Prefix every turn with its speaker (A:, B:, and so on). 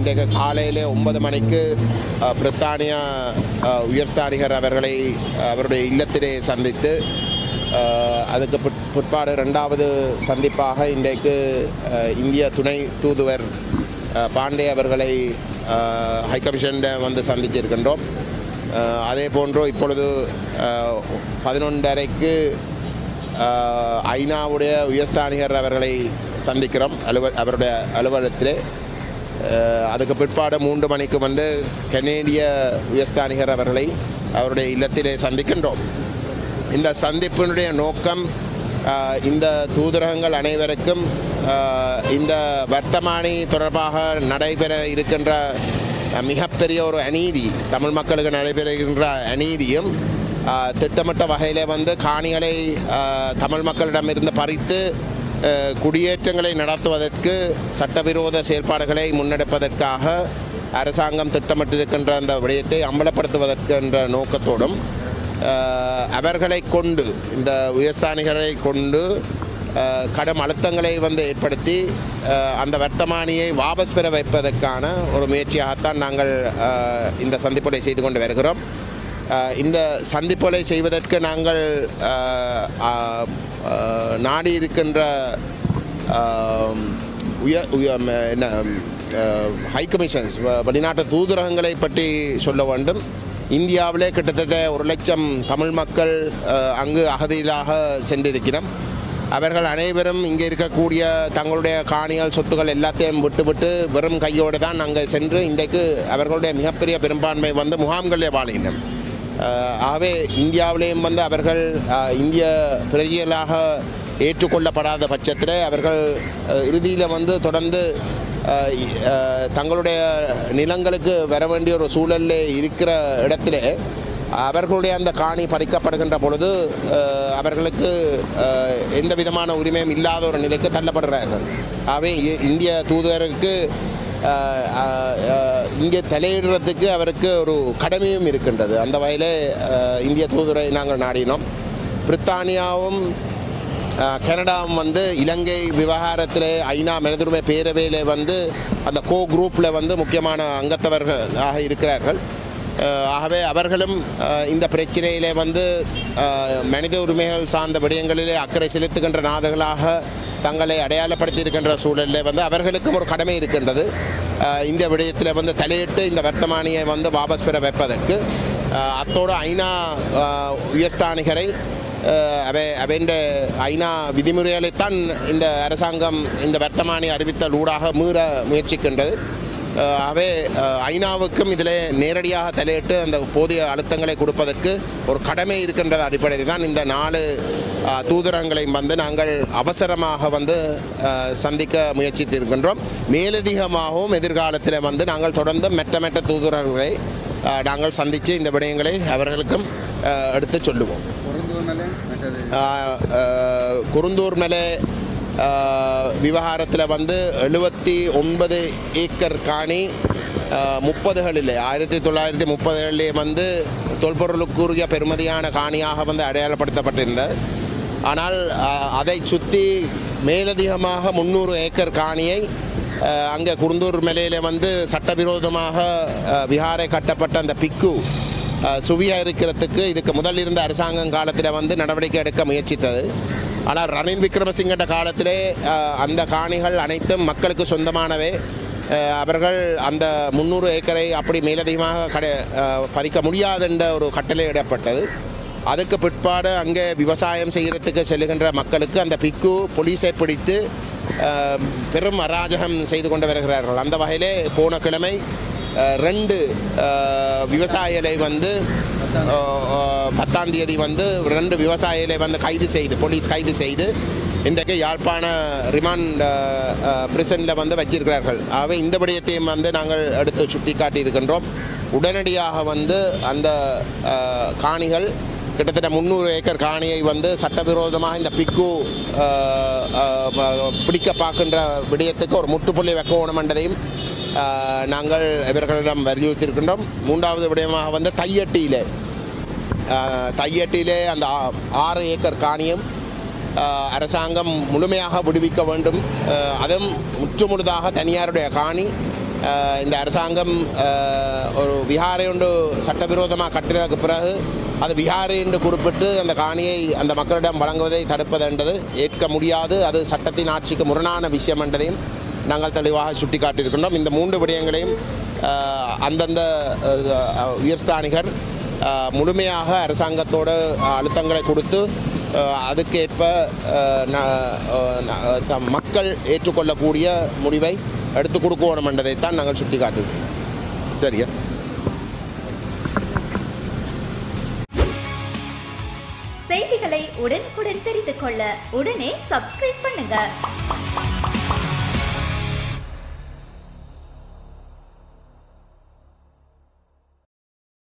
A: இன்றைக்கு காலையிலே 9 மணிக்கு பிரித்தானியா உயர்ஸ்தானிகர் அவர்களை அவருடைய இல்லத்திலே சந்தித்து அதுக்கு பிற்பாடு 2வது சந்திப்பாக இன்றைக்கு இந்திய துணை தூதுவர் பாண்டே அவர்களை ஹைகமிஷனில் வந்து சந்திச்சிருக்கின்றோம். அதே போன்று இப்பொழுது 11:30க்கு ஐநாவுடைய உயர்ஸ்தானிகர் அவர்களை சந்திக்கிறோம் அவருடைய அலுவலகத்திலே. அதுக்கு பிற்பாடு 3 மணிக்கு வந்து கனேடிய உயர்ஸ்தானிகர் அவர்களை அவருடைய இல்லத்திலே சந்திக்கின்றோம். இந்த சந்திப்பினுடைய நோக்கம் இந்த தூதரகங்கள் அனைவருக்கும் இந்த வர்த்தமானி தொடர்பாக நடைபெற இருக்கின்ற மிகப்பெரிய ஒரு அநீதி, தமிழ் மக்களுக்கு நடைபெறுகின்ற அநீதியும் திட்டமிட்ட வகையில் வந்து காணிகளை தமிழ் மக்களிடமிருந்து பறித்து குடியேற்றங்களை நடத்துவதற்கு சட்டவிரோத செயல்பாடுகளை முன்னெடுப்பதற்காக அரசாங்கம் திட்டமிட்டிருக்கின்ற அந்த விடயத்தை அம்பலப்படுத்துவதற்கென்ற நோக்கத்தோடும் அவர்களை கொண்டு இந்த உயர்ஸ்தானிகரை கொண்டு கடும் அழுத்தங்களை வந்து ஏற்படுத்தி அந்த வர்த்தமானியை வாபஸ் பெற வைப்பதற்கான ஒரு முயற்சியாகத்தான் நாங்கள் இந்த சந்திப்புகளை செய்து கொண்டு வருகிறோம். இந்த சந்திப்புகளை செய்வதற்கு நாங்கள் நாடி இருக்கின்ற ஹை கமிஷன்ஸ் வெளிநாட்டு தூதரகங்களை பற்றி சொல்ல வேண்டும். இந்தியாவிலே கிட்டத்தட்ட 1 லட்சம் தமிழ் மக்கள் அங்கு அகதியிலாக சென்றிருக்கிறோம். அவர்கள் அனைவரும் இங்கே இருக்கக்கூடிய தங்களுடைய காணிகள் சொத்துக்கள் எல்லாத்தையும் விட்டுவிட்டு வெறும் கையோடு தான் அங்கே சென்று இன்றைக்கு அவர்களுடைய மிகப்பெரிய பெரும்பான்மை வந்து முகாம்களிலே வாழினர். ஆகவே இந்தியாவிலேயும் வந்து அவர்கள் இந்திய பிரஜைகளாக ஏற்றுக்கொள்ளப்படாத பட்சத்தில் அவர்கள் இறுதியில் வந்து தொடர்ந்து தங்களுடைய நிலங்களுக்கு வர வேண்டிய ஒரு சூழலில் இருக்கிற இடத்துல அவர்களுடைய அந்த காணி பறிக்கப்படுகின்ற பொழுது அவர்களுக்கு எந்த விதமான உரிமையும் இல்லாத ஒரு நிலைக்கு தள்ளப்படுகிறார்கள். ஆகவே இந்திய தூதருக்கு இங்கே தலையிடுறதுக்கு அவருக்கு ஒரு கடமையும் இருக்கின்றது. அந்த வகையில் இந்திய தூதரை நாங்கள் நாடினோம். பிரித்தானியாவும் கனடாவும் வந்து இலங்கை விவகாரத்தில் ஐநா மனிதுரிமை பேரவையில் வந்து அந்த குரூப்பில் வந்து முக்கியமான அங்கத்தவர்களாக இருக்கிறார்கள். ஆகவே அவர்களும் இந்த பிரச்சனையிலே வந்து மனித உரிமைகள் சார்ந்த விடயங்களிலே அக்கறை செலுத்துகின்ற நாடுகளாக தங்களை அடையாளப்படுத்தியிருக்கின்ற சூழலில் வந்து அவர்களுக்கும் ஒரு கடமை இருக்கின்றது. இந்த விடயத்தில் வந்து தலையிட்டு இந்த வர்த்தமானியை வந்து வாபஸ் பெற வைப்பதற்கு. அத்தோடு ஐநா உயர்ஸ்தானிகரை அவன் ஐநா விதிமுறைகளைத்தான் இந்த அரசாங்கம் இந்த வர்த்தமானி அறிவித்தல் ஊடாக மீற முயற்சிக்கின்றது. ஆகவே ஐநாவுக்கும் இதில் நேரடியாக தலையிட்டு அந்த போதிய அழுத்தங்களை கொடுப்பதற்கு ஒரு கடமை இருக்கின்றது அடிப்படையில் தான் இந்த 4 தூதரங்களையும் வந்து நாங்கள் அவசரமாக வந்து சந்திக்க முயற்சித்திருக்கின்றோம். மேலதிகமாகவும் எதிர்காலத்தில் வந்து நாங்கள் தொடர்ந்து மெட்ட தூதரங்களை நாங்கள் சந்தித்து இந்த விடயங்களை அவர்களுக்கும் எடுத்து சொல்லுவோம். குருந்தூர் மலை விவகாரத்தில் வந்து 79 ஏக்கர் காணி 30களில் 1930களிலே வந்து தொல்பொருளுக்குரிய பெருமதியான காணியாக வந்து அடையாளப்படுத்தப்பட்டிருந்தது. ஆனால் அதை சுற்றி மேலதிகமாக 300 ஏக்கர் காணியை அங்கே குருந்தூர் மலையில் வந்து சட்டவிரோதமாக விஹாரை கட்டப்பட்ட அந்த பிக்கு சுவியாக இருக்கிறதுக்கு இதுக்கு முதல் இருந்த அரசாங்கம் காலத்தில் வந்து நடவடிக்கை எடுக்க முயற்சித்தது. ஆனால் ரணில் விக்ரமசிங்கட்ட காலத்திலே அந்த காணிகள் அனைத்தும் மக்களுக்கு சொந்தமானவே. அவர்கள் அந்த 300 ஏக்கரை அப்படி மேலதிகமாக பறிக்க முடியாதுன்ற ஒரு கட்டளை இடப்பட்டது. அதுக்கு பிற்பாடு அங்கே விவசாயம் செய்கிறதுக்கு செல்லுகின்ற மக்களுக்கு அந்த பிக்கு போலீஸை பிடித்து பெரும் அராஜகம் செய்து கொண்டு வருகிறார்கள். அந்த வகையிலே போன கிழமை 2 விவசாயிகளை வந்து 10ஆம் தேதி வந்து 2 விவசாயிகளை வந்து போலீஸ் கைது செய்து இன்றைக்கு யாழ்ப்பாண ரிமாண்ட் பிரிசனில் வந்து வச்சிருக்கிறார்கள். ஆகவே இந்த விடயத்தையும் வந்து நாங்கள் எடுத்து சுட்டி காட்டி இருக்கின்றோம். உடனடியாக வந்து அந்த காணிகள் கிட்டத்தட்ட 300 ஏக்கர் காணியை வந்து சட்டவிரோதமாக இந்த பிக்கு பிடிக்க பார்க்கின்ற விடயத்துக்கு ஒரு முற்றுப்புள்ளி வைக்கணும் என்றதையும் நாங்கள் இவர்களிடம் வலியுறுத்தியிருக்கின்றோம். 3வது விடயமாக வந்து தையட்டியிலே அந்த 6 ஏக்கர் காணியும் அரசாங்கம் முழுமையாக விடுவிக்க வேண்டும். அதுவும் முற்றுமுழுதாக தனியாருடைய காணி. இந்த அரசாங்கம் ஒரு விஹாரை ஒன்று சட்டவிரோதமாக கட்டினதுக்கு பிறகு அது விஹாரை என்று குறிப்பிட்டு அந்த காணியை அந்த மக்களிடம் வழங்குவதை தடுப்பது என்பது ஏற்க முடியாது. அது சட்டத்தின் ஆட்சிக்கு முரணான விஷயம் என்பதையும் நாங்கள் தெளிவாக சுட்டிக்காட்டியிருக்கின்றோம். இந்த 3 விடயங்களையும் அந்தந்த உயர்ஸ்தானிகர் முழுமையாக அரசாங்கத்தோட அழுத்தங்களை கொடுத்து அதுக்கேற்ப மக்கள் ஏற்றுக்கொள்ளக்கூடிய முடிவை எடுத்து கொடுக்கணும் என்பதைத்தான் நாங்கள் சுட்டிக்காட்டுவோம். சரியா?
B: செய்திகளை உடனுக்குடன் தெரிந்து கொள்ள உடனே சப்ஸ்கிரைப் பண்ணுங்க.